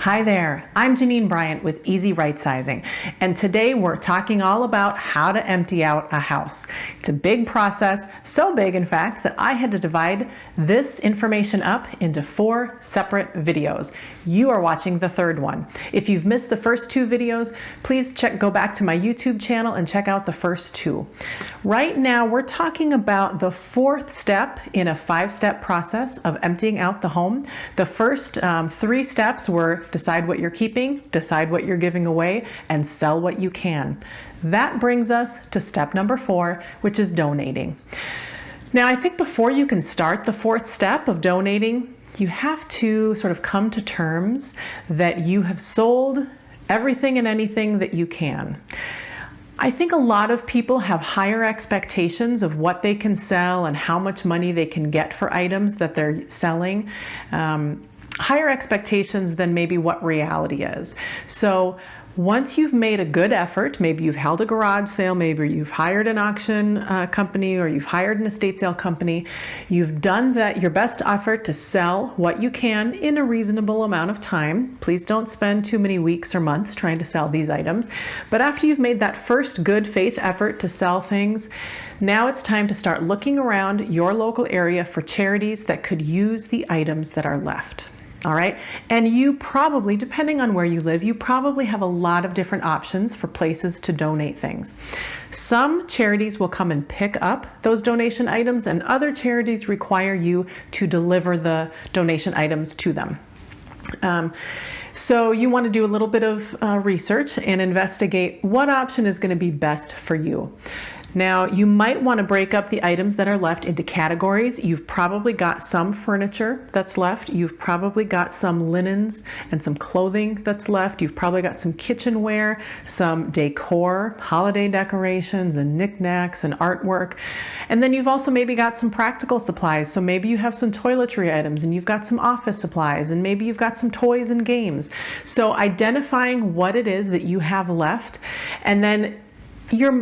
Hi there, I'm Janine Bryant with Easy Rightsizing, and today we're talking all about how to empty out a house. It's a big process, so big in fact that I had to divide this information up into 4 separate videos. You are watching the third one. If you've missed the first 2 videos, please go back to my YouTube channel and check out the first 2. Right now we're talking about the 4th step in a 5-step process of emptying out the home. The first 3 steps were decide what you're keeping, decide what you're giving away, and sell what you can. That brings us to step number 4, which is donating. Now, I think before you can start the 4th step of donating, you have to sort of come to terms that you have sold everything and anything that you can. I think a lot of people have higher expectations of what they can sell and how much money they can get for items that they're selling. Higher expectations than maybe what reality is. So once you've made a good effort, maybe you've held a garage sale, maybe you've hired an auction company, or you've hired an estate sale company, you've done your best effort to sell what you can in a reasonable amount of time. Please don't spend too many weeks or months trying to sell these items. But after you've made that first good faith effort to sell things, now it's time to start looking around your local area for charities that could use the items that are left. All right. And you probably, depending on where you live, you probably have a lot of different options for places to donate things. Some charities will come and pick up those donation items, and other charities require you to deliver the donation items to them. So you want to do a little bit of research and investigate what option is going to be best for you. Now, you might want to break up the items that are left into categories. You've probably got some furniture that's left. You've probably got some linens and some clothing that's left. You've probably got some kitchenware, some decor, holiday decorations and knickknacks and artwork. And then you've also maybe got some practical supplies. So maybe you have some toiletry items, and you've got some office supplies, and maybe you've got some toys and games. So identifying what it is that you have left, and then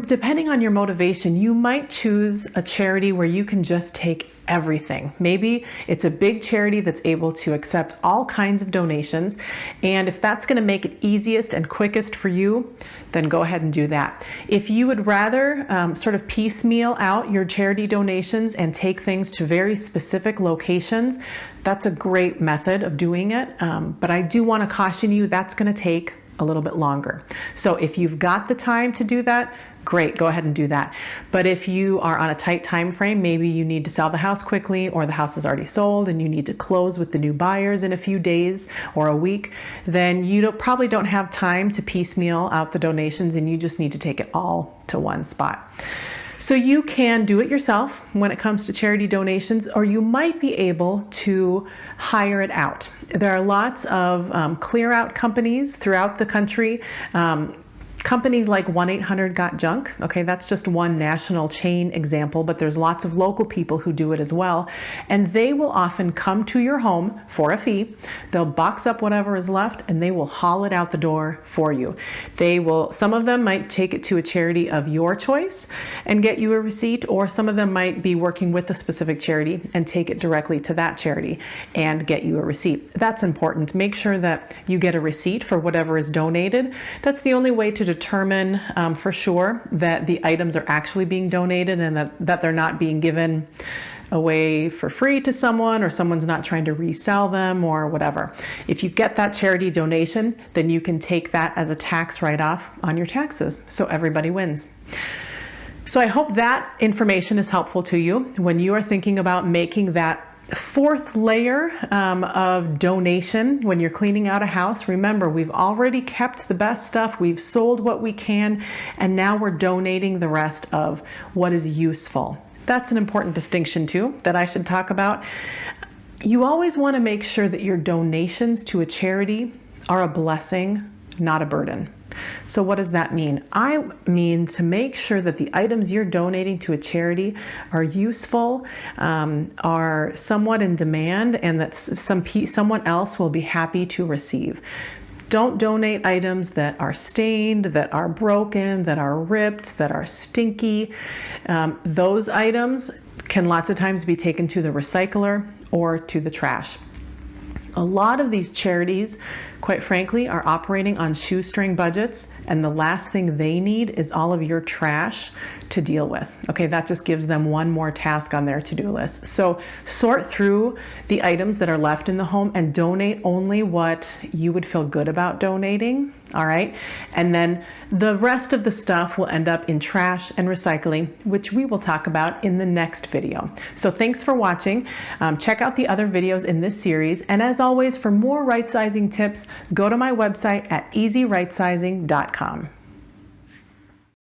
depending on your motivation, you might choose a charity where you can just take everything. Maybe it's a big charity that's able to accept all kinds of donations. And if that's going to make it easiest and quickest for you, then go ahead and do that. If you would rather sort of piecemeal out your charity donations and take things to very specific locations, that's a great method of doing it. But I do want to caution you, that's going to take a little bit longer. So if you've got the time to do that, great, go ahead and do that. But if you are on a tight time frame, maybe you need to sell the house quickly, or the house is already sold and you need to close with the new buyers in a few days or a week, then you probably don't have time to piecemeal out the donations, and you just need to take it all to one spot. So you can do it yourself when it comes to charity donations, or you might be able to hire it out. There are lots of clear out companies throughout the country. Companies like 1-800-GOT-JUNK, okay, that's just one national chain example, but there's lots of local people who do it as well. And they will often come to your home for a fee. They'll box up whatever is left and they will haul it out the door for you. Some of them might take it to a charity of your choice and get you a receipt, or some of them might be working with a specific charity and take it directly to that charity and get you a receipt. That's important. Make sure that you get a receipt for whatever is donated. That's the only way to determine for sure that the items are actually being donated, and that they're not being given away for free to someone, or someone's not trying to resell them or whatever. If you get that charity donation, then you can take that as a tax write-off on your taxes. So everybody wins. So I hope that information is helpful to you when you are thinking about making that 4th layer of donation when you're cleaning out a house. Remember, we've already kept the best stuff, we've sold what we can, and now we're donating the rest of what is useful. That's an important distinction too that I should talk about. You always want to make sure that your donations to a charity are a blessing, not a burden. So what does that mean? I mean to make sure that the items you're donating to a charity are useful, are somewhat in demand, and that someone else will be happy to receive. Don't donate items that are stained, that are broken, that are ripped, that are stinky. Those items can lots of times be taken to the recycler or to the trash. A lot of these charities, quite frankly, are operating on shoestring budgets, and the last thing they need is all of your trash to deal with. Okay, that just gives them one more task on their to-do list. So sort through the items that are left in the home and donate only what you would feel good about donating, all right? And then the rest of the stuff will end up in trash and recycling, which we will talk about in the next video. So thanks for watching. Check out the other videos in this series. And as always, for more right-sizing tips, go to my website at easyrightsizing.com.